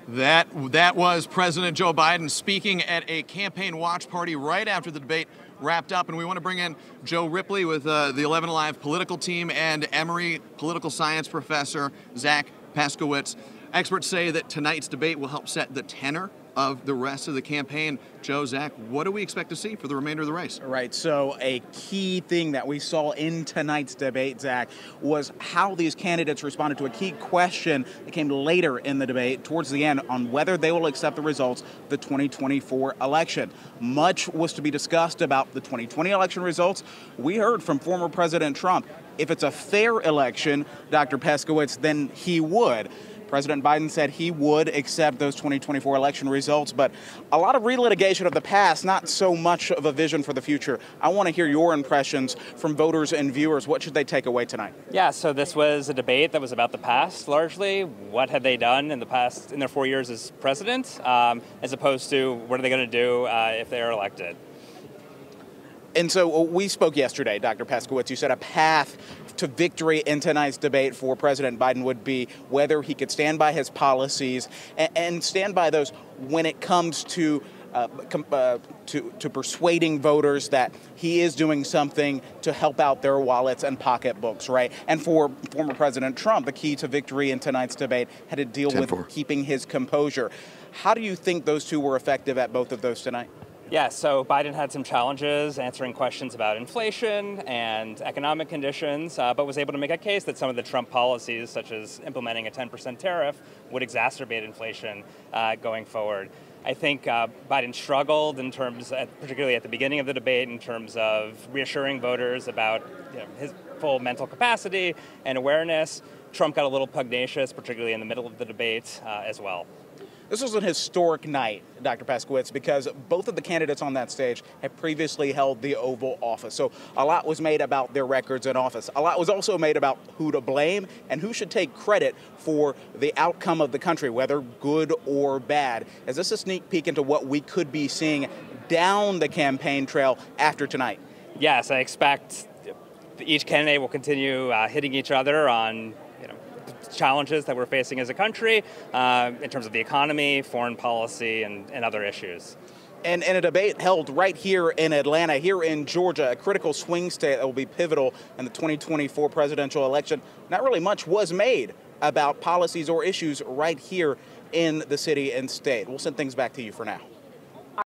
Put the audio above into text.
That was President Joe Biden speaking at a campaign watch party right after the debate wrapped up. And we want to bring in Joe Ripley with the 11 Alive political team and Emory political science professor Zach Paskowitz. Experts say that tonight's debate will help set the tenor of the rest of the campaign. Joe, Zach, what do we expect to see for the remainder of the race? Right, so a key thing that we saw in tonight's debate, Zach, was how these candidates responded to a key question that came later in the debate, towards the end, on whether they will accept the results of the 2024 election. Much was to be discussed about the 2020 election results. We heard from former President Trump, if it's a fair election, Dr. Paskowitz, then he would. President Biden said he would accept those 2024 election results, but a lot of relitigation of the past, not so much of a vision for the future. I want to hear your impressions from voters and viewers. What should they take away tonight? Yeah, so this was a debate that was about the past, largely. What had they done in the past, in their 4 years as president, as opposed to what are they going to do if they are elected? And so we spoke yesterday, Dr. Paskowitz. You said a path to victory in tonight's debate for President Biden would be whether he could stand by his policies and stand by those when it comes to persuading voters that he is doing something to help out their wallets and pocketbooks, right? And for former President Trump, the key to victory in tonight's debate had to deal with keeping his composure. How do you think those two were effective at both of those tonight? Yeah, so Biden had some challenges answering questions about inflation and economic conditions, but was able to make a case that some of the Trump policies, such as implementing a 10% tariff, would exacerbate inflation going forward. I think Biden struggled in terms, particularly at the beginning of the debate, in terms of reassuring voters about his full mental capacity and awareness. Trump got a little pugnacious, particularly in the middle of the debate as well. This was an historic night, Dr. Paskowitz, because both of the candidates on that stage had previously held the Oval Office. So a lot was made about their records in office. A lot was also made about who to blame and who should take credit for the outcome of the country, whether good or bad. Is this a sneak peek into what we could be seeing down the campaign trail after tonight? Yes, I expect each candidate will continue hitting each other on challenges that we're facing as a country in terms of the economy, foreign policy, and other issues. And in a debate held right here in Atlanta, here in Georgia, a critical swing state that will be pivotal in the 2024 presidential election, not really much was made about policies or issues right here in the city and state. We'll send things back to you for now.